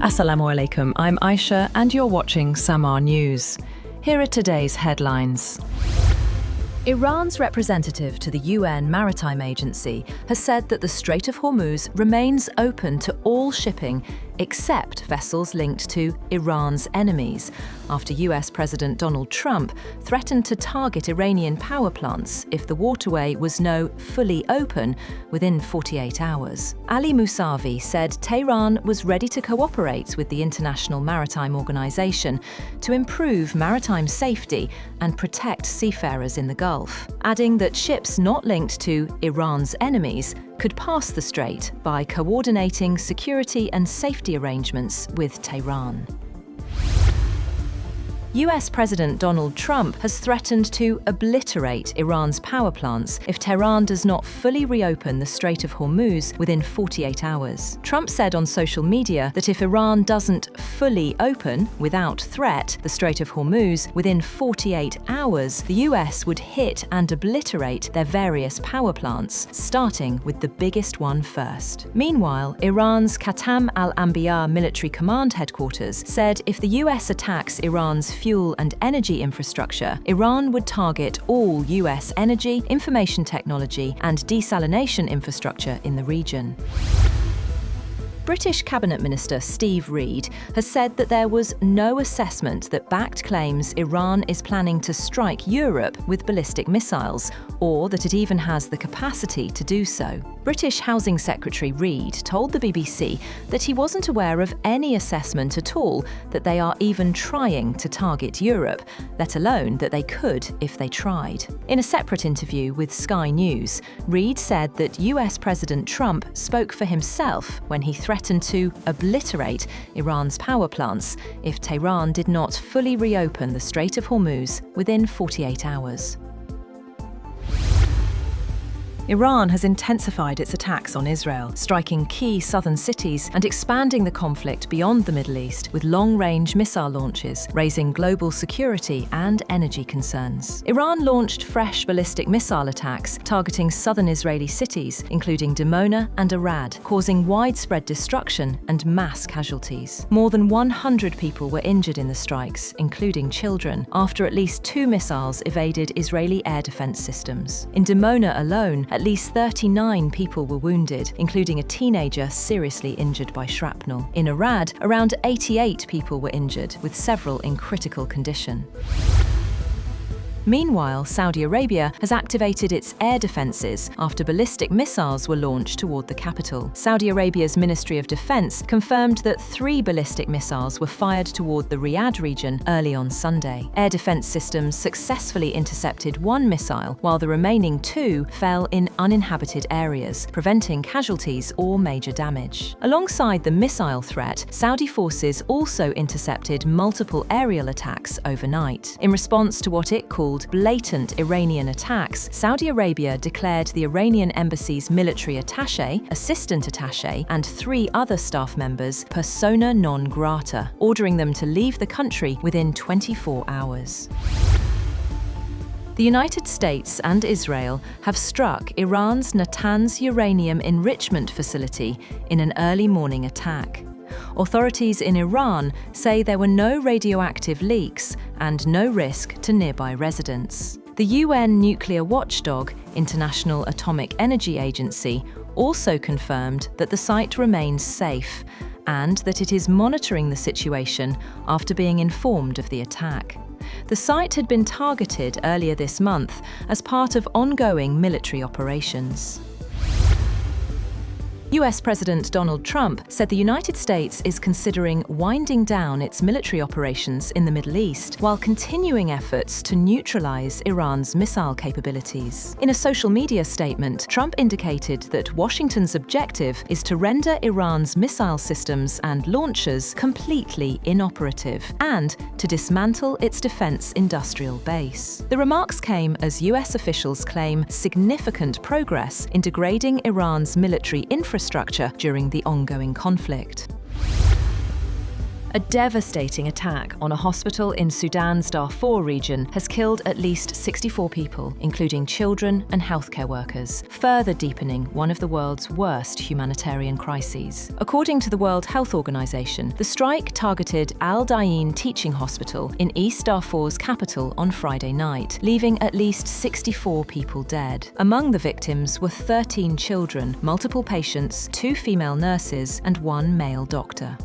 Assalamu alaikum, I'm Aisha and you're watching Samaa News. Here are today's headlines. Iran's representative to the UN Maritime Agency has said that the Strait of Hormuz remains open to all shipping except vessels linked to Iran's enemies, after US President Donald Trump threatened to target Iranian power plants if the waterway was no fully open within 48 hours. Ali Mousavi said Tehran was ready to cooperate with the International Maritime Organisation to improve maritime safety and protect seafarers in the Gulf, adding that ships not linked to Iran's enemies could pass the strait by coordinating security and safety arrangements with Tehran. US President Donald Trump has threatened to obliterate Iran's power plants if Tehran does not fully reopen the Strait of Hormuz within 48 hours. Trump said on social media that if Iran doesn't fully open, without threat, the Strait of Hormuz within 48 hours, the US would hit and obliterate their various power plants, starting with the biggest one first. Meanwhile, Iran's Qatar al-Anbiya military command headquarters said if the US attacks Iran's fuel and energy infrastructure, Iran would target all US energy, information technology, and desalination infrastructure in the region. British Cabinet Minister Steve Reid has said that there was no assessment that backed claims Iran is planning to strike Europe with ballistic missiles, or that it even has the capacity to do so. British Housing Secretary Reid told the BBC that he wasn't aware of any assessment at all that they are even trying to target Europe, let alone that they could if they tried. In a separate interview with Sky News, Reid said that US President Trump spoke for himself when he threatened to obliterate Iran's power plants if Tehran did not fully reopen the Strait of Hormuz within 48 hours. Iran has intensified its attacks on Israel, striking key southern cities and expanding the conflict beyond the Middle East with long-range missile launches, raising global security and energy concerns. Iran launched fresh ballistic missile attacks targeting southern Israeli cities, including Dimona and Arad, causing widespread destruction and mass casualties. More than 100 people were injured in the strikes, including children, after at least 2 missiles evaded Israeli air defense systems. In Dimona alone, at least 39 people were wounded, including a teenager seriously injured by shrapnel. In Arad, around 88 people were injured, with several in critical condition. Meanwhile, Saudi Arabia has activated its air defences after ballistic missiles were launched toward the capital. Saudi Arabia's Ministry of Defence confirmed that 3 ballistic missiles were fired toward the Riyadh region early on Sunday. Air defence systems successfully intercepted 1 missile, while the remaining 2 fell in uninhabited areas, preventing casualties or major damage. Alongside the missile threat, Saudi forces also intercepted multiple aerial attacks overnight. In response to what it called blatant Iranian attacks, Saudi Arabia declared the Iranian embassy's military attaché, assistant attaché, and 3 other staff members persona non grata, ordering them to leave the country within 24 hours. The United States and Israel have struck Iran's Natanz uranium enrichment facility in an early morning attack. Authorities in Iran say there were no radioactive leaks and no risk to nearby residents. The UN nuclear watchdog, International Atomic Energy Agency, also confirmed that the site remains safe and that it is monitoring the situation after being informed of the attack. The site had been targeted earlier this month as part of ongoing military operations. US President Donald Trump said the United States is considering winding down its military operations in the Middle East while continuing efforts to neutralize Iran's missile capabilities. In a social media statement, Trump indicated that Washington's objective is to render Iran's missile systems and launchers completely inoperative and to dismantle its defense industrial base. The remarks came as US officials claim significant progress in degrading Iran's military infrastructure during the ongoing conflict. A devastating attack on a hospital in Sudan's Darfur region has killed at least 64 people, including children and healthcare workers, further deepening one of the world's worst humanitarian crises. According to the World Health Organization, the strike targeted Al Dain Teaching Hospital in East Darfur's capital on Friday night, leaving at least 64 people dead. Among the victims were 13 children, multiple patients, 2 female nurses, and 1 male doctor.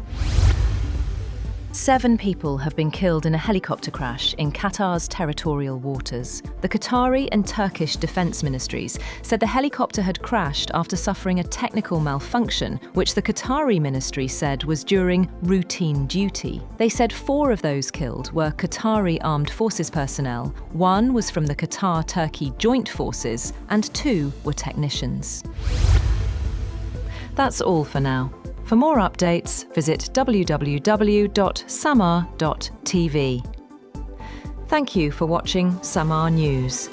7 people have been killed in a helicopter crash in Qatar's territorial waters. The Qatari and Turkish defense ministries said the helicopter had crashed after suffering a technical malfunction, which the Qatari ministry said was during routine duty. They said 4 of those killed were Qatari Armed Forces personnel, 1 was from the Qatar-Turkey Joint Forces, and 2 were technicians. That's all for now. For more updates, visit www.samaa.tv. Thank you for watching Samaa News.